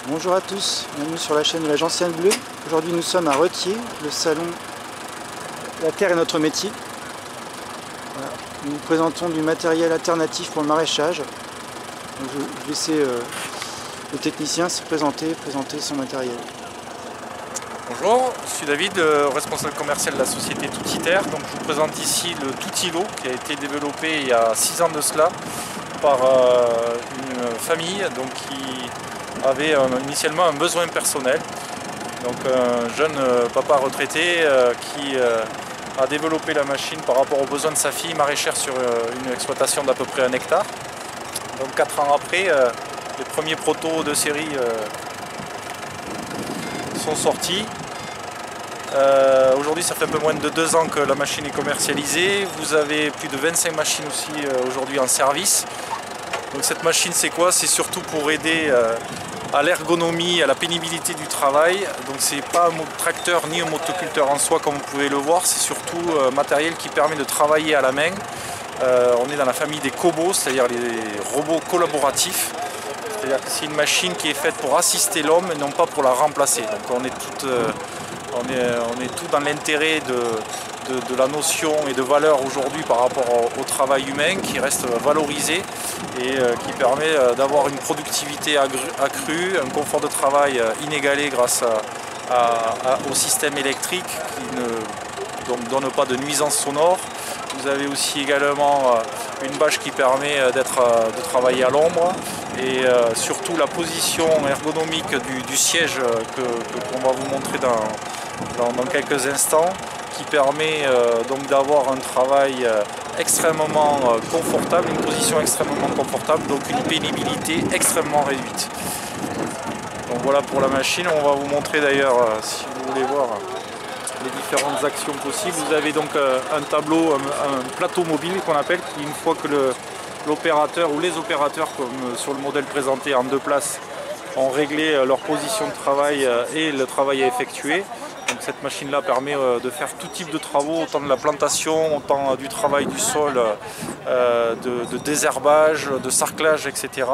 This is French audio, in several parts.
Bonjour à tous, bienvenue sur la chaîne de la Gentiane Bleue. Aujourd'hui nous sommes à Retier, le salon La Terre est notre métier. Voilà. Nous présentons du matériel alternatif pour le maraîchage. Donc, je vais laisser le technicien se présenter son matériel. Bonjour, je suis David, responsable commercial de la société Toutiter. Donc je vous présente ici le Toutilo qui a été développé il y a 6 ans de cela par une famille donc, qui avait initialement un besoin personnel. Donc un jeune papa retraité qui a développé la machine par rapport aux besoins de sa fille maraîchère sur une exploitation d'à peu près 1 hectare. Donc 4 ans après, les premiers protos de série sont sortis. Aujourd'hui ça fait un peu moins de 2 ans que la machine est commercialisée. Vous avez plus de 25 machines aussi aujourd'hui en service. Donc cette machine c'est quoi? C'est surtout pour aider à l'ergonomie, à la pénibilité du travail. Donc c'est pas un tracteur ni un motoculteur en soi comme vous pouvez le voir, c'est surtout matériel qui permet de travailler à la main. On est dans la famille des cobots, c'est-à-dire les robots collaboratifs. C'est-à-dire que c'est une machine qui est faite pour assister l'homme et non pas pour la remplacer. Donc on est tout dans l'intérêt de la notion et de valeur aujourd'hui par rapport au travail humain qui reste valorisé et qui permet d'avoir une productivité accrue, un confort de travail inégalé grâce au système électrique qui ne donne pas de nuisances sonores. Vous avez aussi également une bâche qui permet de travailler à l'ombre et surtout la position ergonomique du siège qu'on va vous montrer dans quelques instants qui permet donc d'avoir un travail extrêmement confortable, une position extrêmement confortable, donc une pénibilité extrêmement réduite. Donc voilà pour la machine, on va vous montrer d'ailleurs si vous voulez voir les différentes actions possibles. Vous avez donc un tableau, un plateau mobile qu'on appelle, qui une fois que l'opérateur ou les opérateurs, comme sur le modèle présenté en 2 places, ont réglé leur position de travail et le travail à effectuer. Donc cette machine-là permet de faire tout type de travaux, autant de la plantation, autant du travail du sol, de désherbage, de sarclage, etc.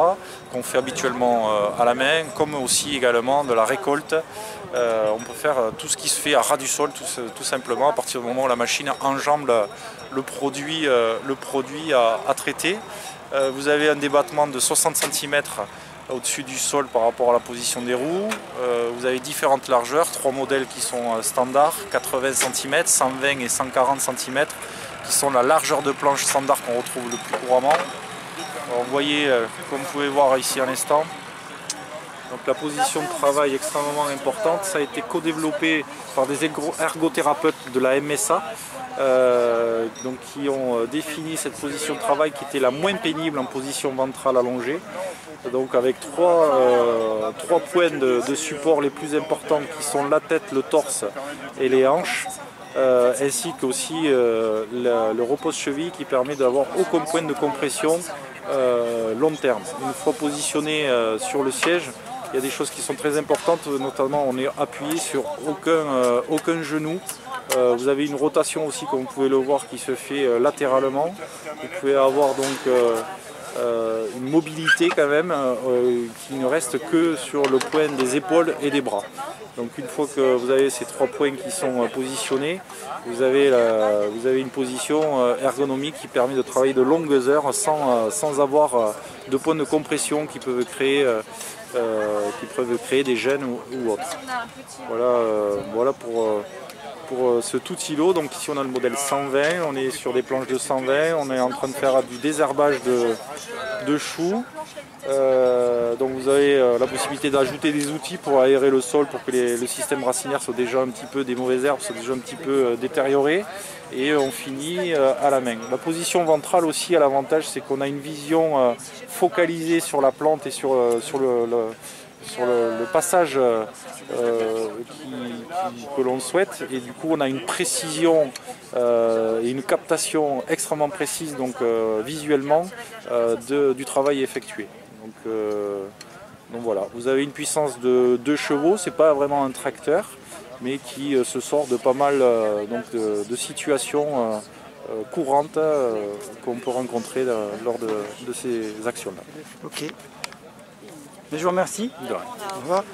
qu'on fait habituellement à la main, comme aussi également de la récolte. On peut faire tout ce qui se fait à ras du sol, tout simplement, à partir du moment où la machine enjambe le produit à traiter. Vous avez un débattement de 60 cm au-dessus du sol par rapport à la position des roues. Vous avez différentes largeurs, 3 modèles qui sont standards, 80 cm, 120 et 140 cm, qui sont la largeur de planche standard qu'on retrouve le plus couramment. Alors, vous voyez, comme vous pouvez voir ici à l'instant, donc la position de travail est extrêmement importante. Ça a été co-développé par des ergothérapeutes de la MSA, donc qui ont défini cette position de travail qui était la moins pénible en position ventrale allongée. Donc avec trois points de support les plus importants qui sont la tête, le torse et les hanches, ainsi qu'aussi le repose-cheville qui permet d'avoir aucun point de compression long terme. Une fois positionné sur le siège, il y a des choses qui sont très importantes, notamment on est appuyé sur aucun genou. Vous avez une rotation aussi, comme vous pouvez le voir, qui se fait latéralement. Vous pouvez avoir donc une mobilité quand même qui ne reste que sur le point des épaules et des bras. Donc une fois que vous avez ces 3 points qui sont positionnés, vous avez une position ergonomique qui permet de travailler de longues heures sans avoir de points de compression qui peuvent créer des gênes ou autres. Voilà pour ce Toutilo. Donc ici on a le modèle 120, on est sur des planches de 120, on est en train de faire du désherbage de choux. Donc vous avez la possibilité d'ajouter des outils pour aérer le sol, pour que le système racinaire soit déjà un petit peu, des mauvaises herbes soit déjà un petit peu détérioré, et on finit à la main. La position ventrale aussi a l'avantage, c'est qu'on a une vision focalisée sur la plante et sur le passage que l'on souhaite, et du coup on a une précision et une captation extrêmement précise donc visuellement du travail effectué. Donc voilà, vous avez une puissance de 2 chevaux, c'est pas vraiment un tracteur, mais qui se sort de pas mal de situations courantes qu'on peut rencontrer lors de ces actions-là. Ok. Mais je vous remercie. De rien. Au revoir.